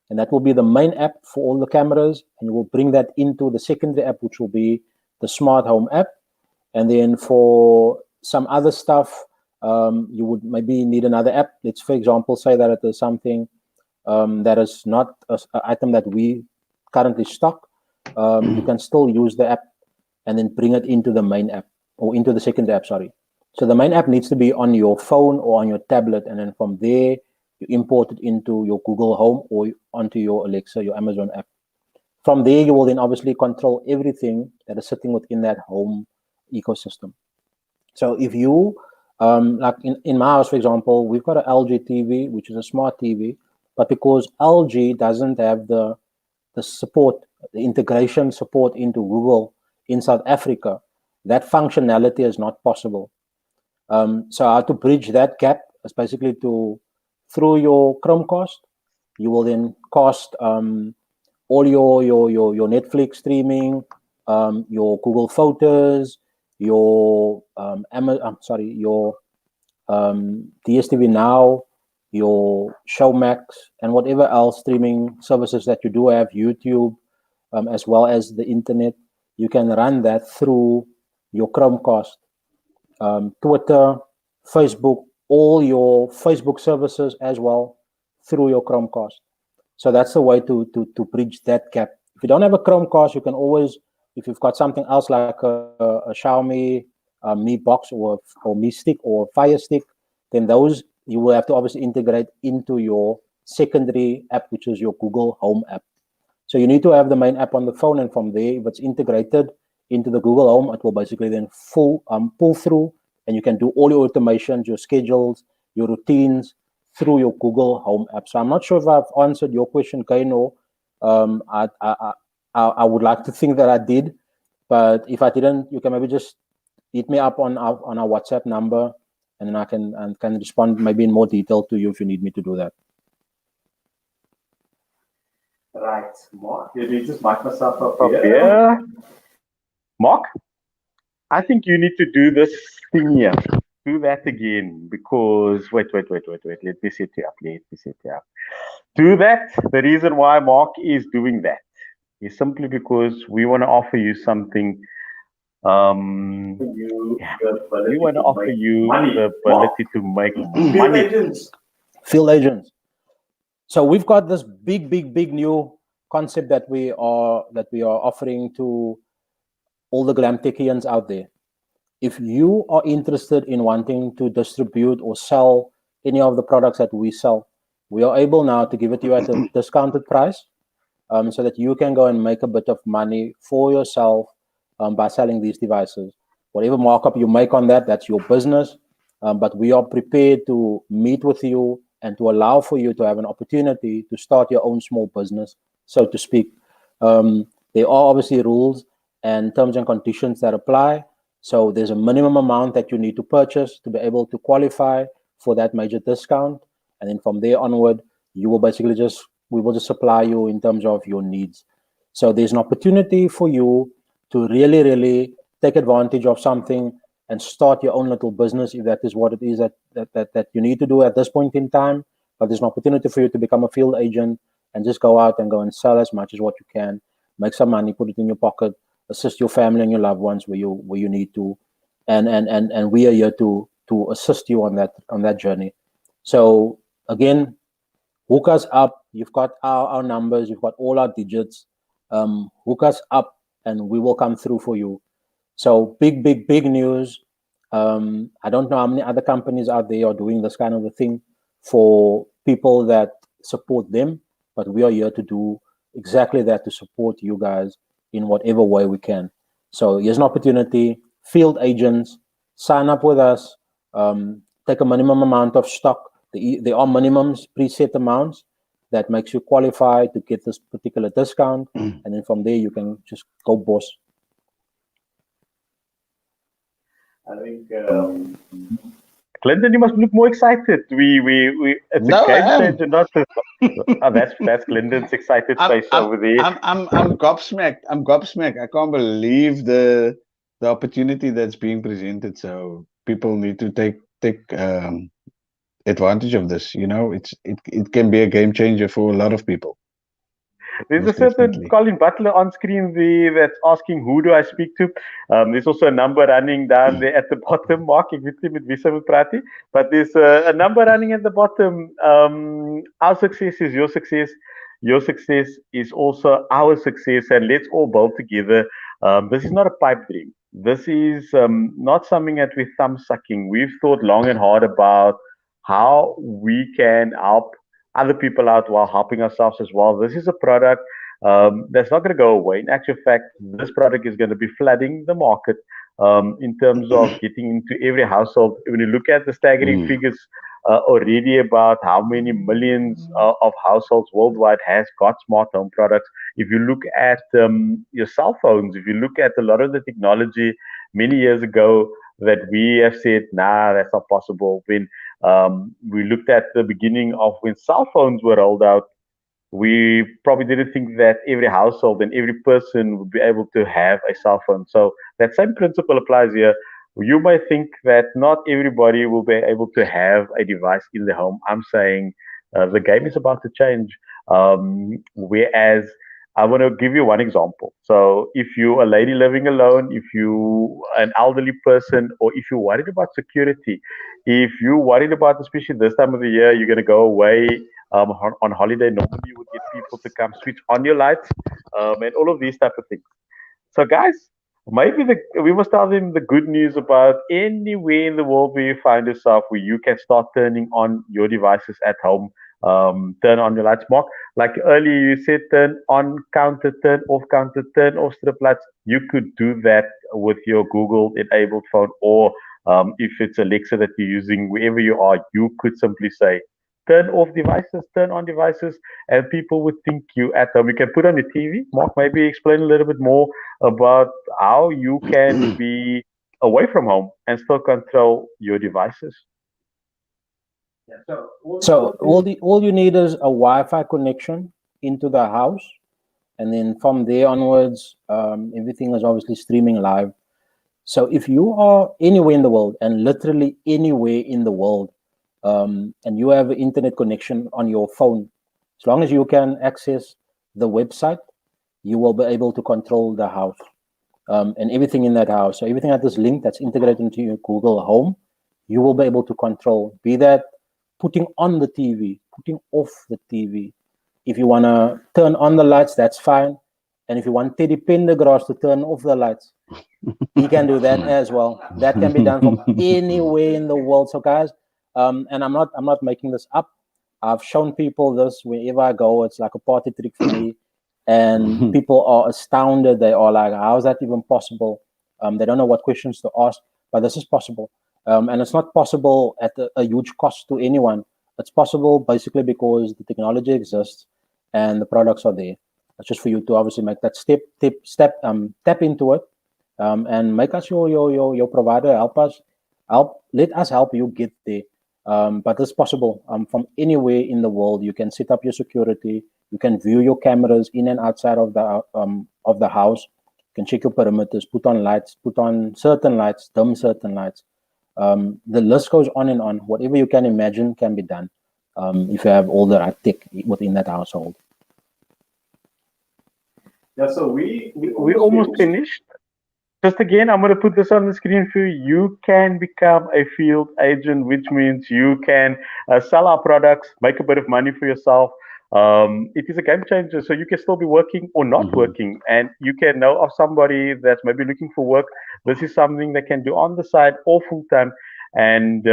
and that will be the main app for all the cameras, and you will bring that into the secondary app, which will be the Smart Home app. And then for some other stuff, you would maybe need another app. Let's, for example, say that it is something that is not an item that we currently stock. You can still use the app and then bring it into the main app, or into the secondary app, sorry. So the main app needs to be on your phone or on your tablet, and then from there, you import it into your Google Home or onto your Alexa, your Amazon app. From there, you will then obviously control everything that is sitting within that home ecosystem. So if you, like in my house, for example, we've got an LG TV, which is a smart TV, but because LG doesn't have the support, the integration support into Google in South Africa, that functionality is not possible. So how to bridge that gap is basically through your Chromecast, you will then cast all your Netflix streaming, your Google Photos, your your DSTV Now, your Showmax, and whatever else streaming services that you do have, YouTube, as well as the internet. You can run that through your Chromecast, Twitter, Facebook, all your Facebook services as well through your Chromecast. So that's the way to bridge that gap. If you don't have a Chromecast, you can always, if you've got something else like a Xiaomi Mi Box or Mi Stick or Fire Stick, then those you will have to obviously integrate into your secondary app, which is your Google Home app. So you need to have the main app on the phone, and from there, if it's integrated into the Google Home, it will basically then pull through, and you can do all your automations, your schedules, your routines through your Google Home app. So I'm not sure if I've answered your question, Kaino. I would like to think that I did, but if I didn't, you can maybe just hit me up on our WhatsApp number, and then I can respond maybe in more detail to you if you need me to do that. Right, Mark. You need to mic myself up Up here. here. Mark, I think you need to do this thing here. Do that again, because wait. Let me set you up. Do that. The reason why Mark is doing that is simply because we want to offer you something. We want to offer you the ability to make money. Field agents. So we've got this big new concept that we are offering to all the Glamtechians out there. If you are interested in wanting to distribute or sell any of the products that we sell, we are able now to give it to you at a discounted price, so that you can go and make a bit of money for yourself by selling these devices. Whatever markup you make on that, that's your business. But we are prepared to meet with you and to allow for you to have an opportunity to start your own small business, so to speak. There are obviously rules and terms and conditions that apply. So there's a minimum amount that you need to purchase to be able to qualify for that major discount. And then from there onward, you will basically we will just supply you in terms of your needs. So there's an opportunity for you to really take advantage of something and start your own little business, if that is what it is that you need to do at this point in time. But there's an opportunity for you to become a field agent and just go out and sell as much as what you can, make some money, put it in your pocket, assist your family and your loved ones where you need to, and we are here to assist you on that journey. So again, hook us up. You've got our numbers, you've got all our digits. Hook us up and we will come through for you. So big news. I don't know how many other companies out there are doing this kind of a thing for people that support them, but we are here to do exactly that, to support you guys in whatever way we can. So here's an opportunity. Field agents, sign up with us. Take a minimum amount of stock. There are minimums, preset amounts that makes you qualify to get this particular discount, and then from there you can just go boss. I think Clinton, you must look more excited. It's No, a game I am. changer, not a, oh, that's Clinton's excited face over there. I'm gobsmacked. I can't believe the the opportunity that's being presented. So people need to take advantage of this. You know, it can be a game changer for a lot of people. There's a Most certain definitely. Colin Butler on screen there that's asking who do I speak to. There's also a number running down there at the bottom. Mark, ek weet nie met wie sy moet praat nie, but there's a number running at the bottom. Our success is your success. Your success is also our success, and let's all build together. This is not a pipe dream. This is not something that we're thumb sucking. We've thought long and hard about how we can help other people out while helping ourselves as well. This is a product that's not going to go away. In actual fact, this product is going to be flooding the market in terms of getting into every household. When you look at the staggering Mm. figures already about how many millions of households worldwide has got smart home products. If you look at your cell phones, if you look at a lot of the technology many years ago that we have said, nah, that's not possible. When we looked at the beginning of when cell phones were rolled out, we probably didn't think that every household and every person would be able to have a cell phone. So that same principle applies here. You might think that not everybody will be able to have a device in the home. I'm saying the game is about to change. Whereas I want to give you one example. So if you're a lady living alone, if you an elderly person, or if you're worried about security, if you're worried about, especially this time of the year, you're going to go away on holiday, normally you would get people to come switch on your lights and all of these type of things. So, guys, maybe we must tell them the good news about anywhere in the world where you find yourself, where you can start turning on your devices at home. Turn on your lights, Mark. Like earlier, you said turn on counter, turn off strip lights. You could do that with your Google enabled phone, or if it's Alexa that you're using, wherever you are, you could simply say turn off devices, turn on devices, and people would think you at home. You can put on your TV. Mark, maybe explain a little bit more about how you can be away from home and still control your devices. So all you need is a Wi-Fi connection into the house, and then from there onwards, everything is obviously streaming live. So if you are anywhere in the world, and literally anywhere in the world, and you have an internet connection on your phone, as long as you can access the website, you will be able to control the house and everything in that house. So everything that is linked, that's integrated into your Google Home, you will be able to control. Be that putting on the TV, putting off the TV. If you want to turn on the lights, that's fine. And if you want Teddy Pendergrass to turn off the lights, he can do that as well. That can be done from anywhere in the world. So guys, and I'm not making this up. I've shown people this wherever I go. It's like a party trick for me, and people are astounded. They are like, "How is that even possible?" They don't know what questions to ask, but this is possible, and it's not possible at a huge cost to anyone. It's possible basically because the technology exists and the products are there. It's just for you to obviously make that tap into it, and make us your provider. Let us help you get there. But it's possible from anywhere in the world. You can set up your security. You can view your cameras in and outside of the house. You can check your perimeters, put on lights, put on certain lights, dim certain lights. The list goes on and on. Whatever you can imagine can be done if you have all the right tech within that household. Yeah, so We almost finished. Just again, I'm going to put this on the screen for you. You can become a field agent, which means you can sell our products, make a bit of money for yourself. It is a game changer. So you can still be working or not working, and you can know of somebody that's maybe looking for work. This is something they can do on the side or full time. And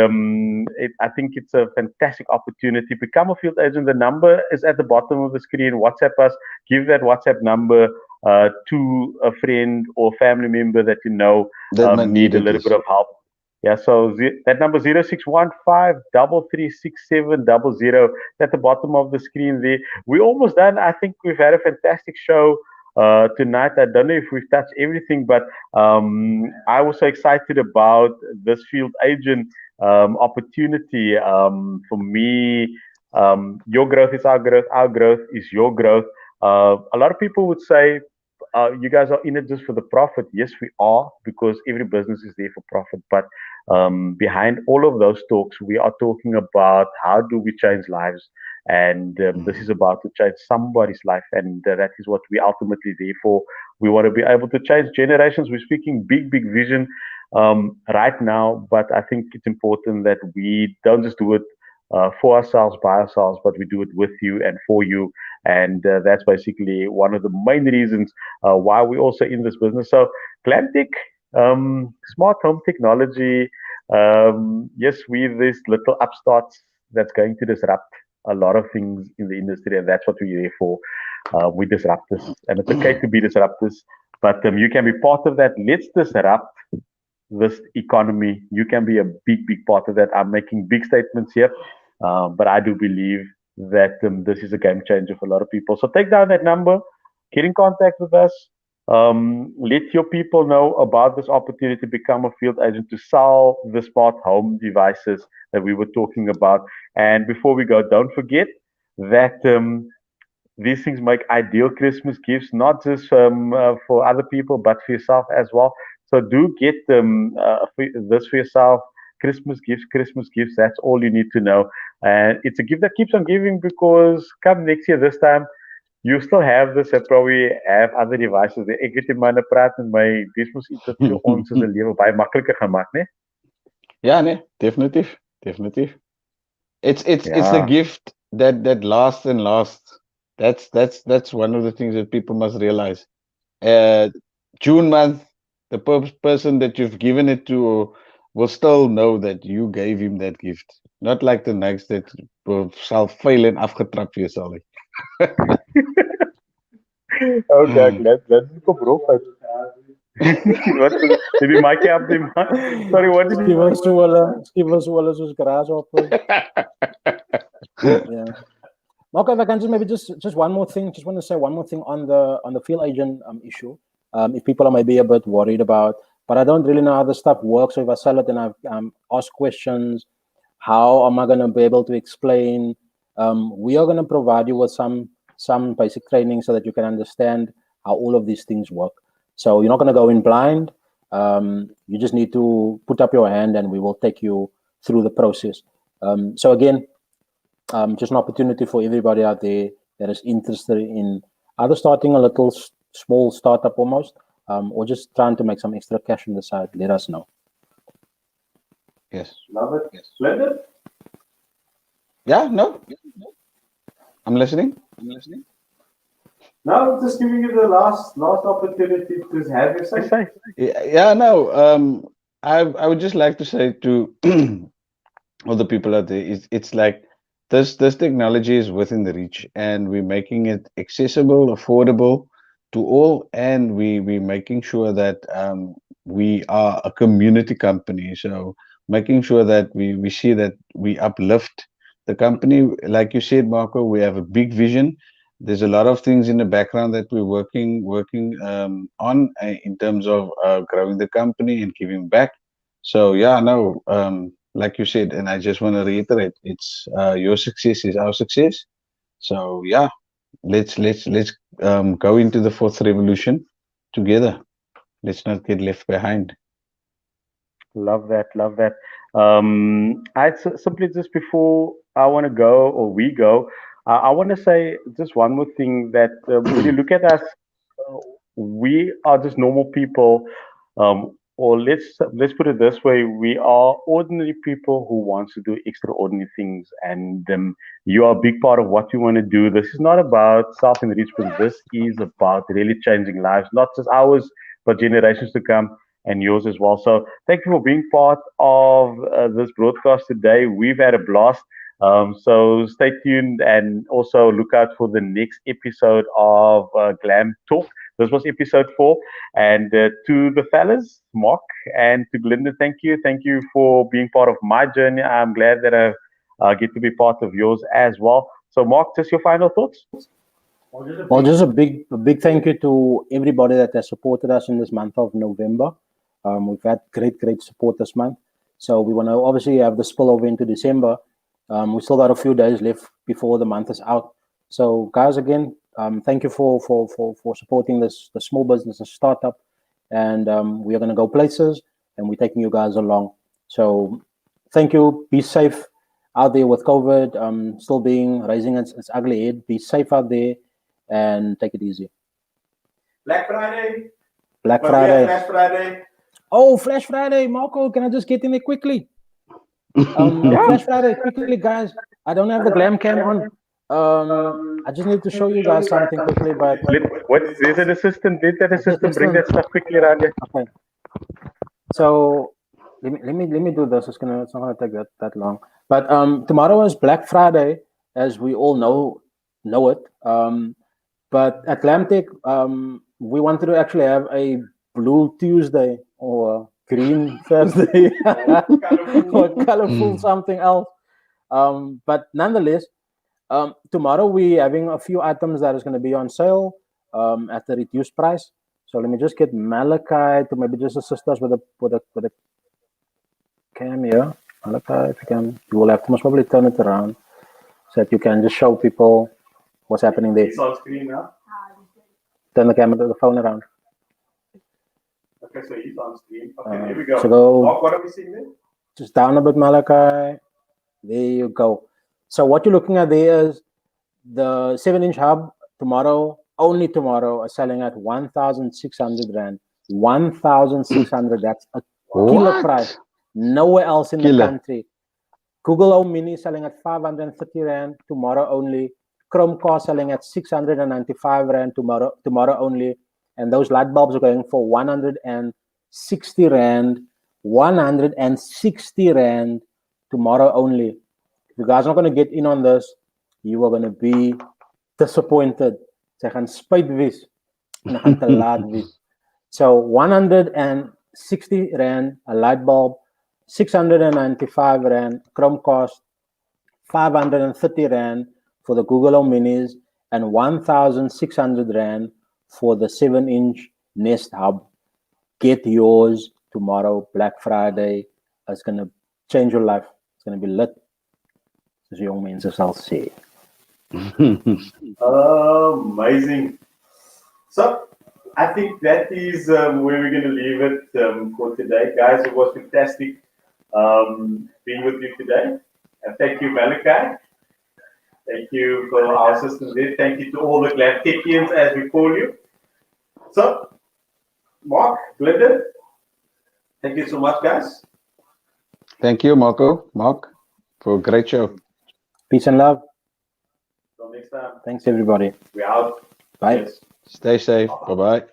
I think it's a fantastic opportunity. Become a field agent. The number is at the bottom of the screen. WhatsApp us. Give that WhatsApp number to a friend or family member that you know That might need need a it. little Yes. bit of help. Yeah, so that number 0615 336700 at the bottom of the screen there. We're almost done. I think we've had a fantastic show tonight. I don't know if we've touched everything, but I was so excited about this field agent opportunity. For me, your growth is our growth is your growth. A lot of people would say you guys are in it just for the profit. Yes, we are, because every business is there for profit. But behind all of those talks, we are talking about how do we change lives, and this is about to change somebody's life, and that is what we ultimately there for. We want to be able to change generations. We're speaking big, big vision right now, but I think it's important that we don't just do it for ourselves, by ourselves, but we do it with you and for you. And that's basically one of the main reasons why we're also in this business. So, Glamtech, smart home technology, yes, we're this little upstarts that's going to disrupt a lot of things in the industry, and that's what we're there for. We disrupt this, and it's okay to be disruptors, but you can be part of that. Let's disrupt this economy. You can be a big, big part of that. I'm making big statements here, but I do believe that this is a game changer for a lot of people. So take down that number, get in contact with us. Let your people know about this opportunity to become a field agent to sell the smart home devices that we were talking about. And before we go, don't forget that these things make ideal Christmas gifts, not just for other people, but for yourself as well. So do get this for yourself. Christmas gifts, Christmas gifts. That's all you need to know. And it's a gift that keeps on giving, because come next year, this time, you still have this and probably have other devices. Ek het die manne praat met my, dis mos iets wat vir ons se lewe baie makliker gemaak, né? Yeah, nee, definitief, definitief. It's the Yeah. gift that lasts and lasts. That's one of the things that people must realize. June month, the person that you've given it to will still know that you gave him that gift. Not like the next that will sal en afgetrap vir jou sal. Okay, let's go bro. Maybe my cap him. Sorry, what did you Give us soos grasshoppers. Yeah. Okay, if I can just maybe just one more thing. Just want to say one more thing on the field agent issue. If people are maybe a bit worried about, but I don't really know how the stuff works. So if I sell it and I ask questions, how am I going to be able to explain? We are going to provide you with some basic training so that you can understand how all of these things work. So you're not going to go in blind. You just need to put up your hand, and we will take you through the process. So again, just an opportunity for everybody out there that is interested in either starting a little small startup almost, or just trying to make some extra cash on the side. Let us know. Yes. love it? Yes. Splendid. Yeah, no. I'm listening. Now, just giving you the last opportunity to have your say. Yeah, no. I would just like to say to all the people out there, it's like this technology is within the reach, and we're making it accessible, affordable to all, and we're making sure that we are a community company. So making sure that we see that we uplift the company. Like you said, Marco, we have a big vision. There's a lot of things in the background that we're working on in terms of growing the company and giving back. So yeah, no, like you said, and I just want to reiterate, it's your success is our success. So yeah, let's go into the fourth revolution together. Let's not get left behind. Love that. Love that. Simply just before I want to go or we go, I want to say just one more thing that when you look at us, uh, we are just normal people. Or let's put it this way: we are ordinary people who wants to do extraordinary things, and you are a big part of what you want to do. This is not about self-enrichment. This is about really changing lives, not just ours, but generations to come, and yours as well. So thank you for being part of this broadcast today. We've had a blast. So stay tuned and also look out for the next episode of Glam Talk. This was episode 4. And to the fellas, Mark and to Glinda, thank you. Thank you for being part of my journey. I'm glad that I get to be part of yours as well. So, Mark, just your final thoughts? Well, just a big thank you to everybody that has supported us in this month of November. We've had great support this month. So we want to obviously have the spillover into December. We still got a few days left before the month is out. So guys, again, thank you for supporting the small business, the startup, and we are going to go places, and we're taking you guys along. So thank you. Be safe out there with COVID, still raising its ugly head. Be safe out there and take it easy. Black Friday. Black But we have Friday. Flash Friday. Oh, Flash Friday, Marco, can I just get in there quickly? Flash Friday, quickly, guys. I don't have the glam cam on. I just need to show you guys something quickly, but There's an assistant. Let that assistant bring that stuff quickly around here. okay. So let me do this. It's not gonna take that long. But tomorrow is Black Friday, as we all know it. But at Glamtalk, we wanted to actually have a Blue Tuesday or Green Thursday or colorful something else. But nonetheless, tomorrow we're having a few items that is going to be on sale at a reduced price. So let me just get Malachi to maybe just assist us with a cam here. Malachi, if you can, you will have to most probably turn it around so that you can just show people what's happening there. It's on screen now. Turn the camera, the phone around. Okay, so he's on screen. Okay, here we go. So go. Mark, what are we seeing there? Just down a bit, Malachi. There you go. So what you're looking at there is the 7-inch hub tomorrow, only tomorrow, is selling at 1,600 Rand. 1,600. That's a killer price. Nowhere else in the country. Google Home Mini selling at 530 Rand tomorrow only. Chromecast selling at 695 Rand tomorrow only. And those light bulbs are going for 160 Rand. 160 Rand tomorrow only. If you guys are not going to get in on this, you are going to be disappointed. Ze gaan spijt wees en gaan te laat wees. So 160 Rand a light bulb, 695 Rand Chromecast, 530 Rand for the Google Home Minis, and 1,600 Rand for the 7-inch Nest Hub. Get yours tomorrow, Black Friday. It's going to change your life. It's going to be lit, as young men shall say. Amazing. So, I think that is where we're going to leave it for today. Guys, it was fantastic being with you today. And thank you, Malachi. Thank you for our assistance there. Thank you to all the Glamtalkians, as we call you. So, Mark, Glenda, thank you so much, guys. Thank you, Mark, for a great show. Peace and love. Till next time. Thanks, everybody. We're out. Bye. Yes. Stay safe. Bye-bye.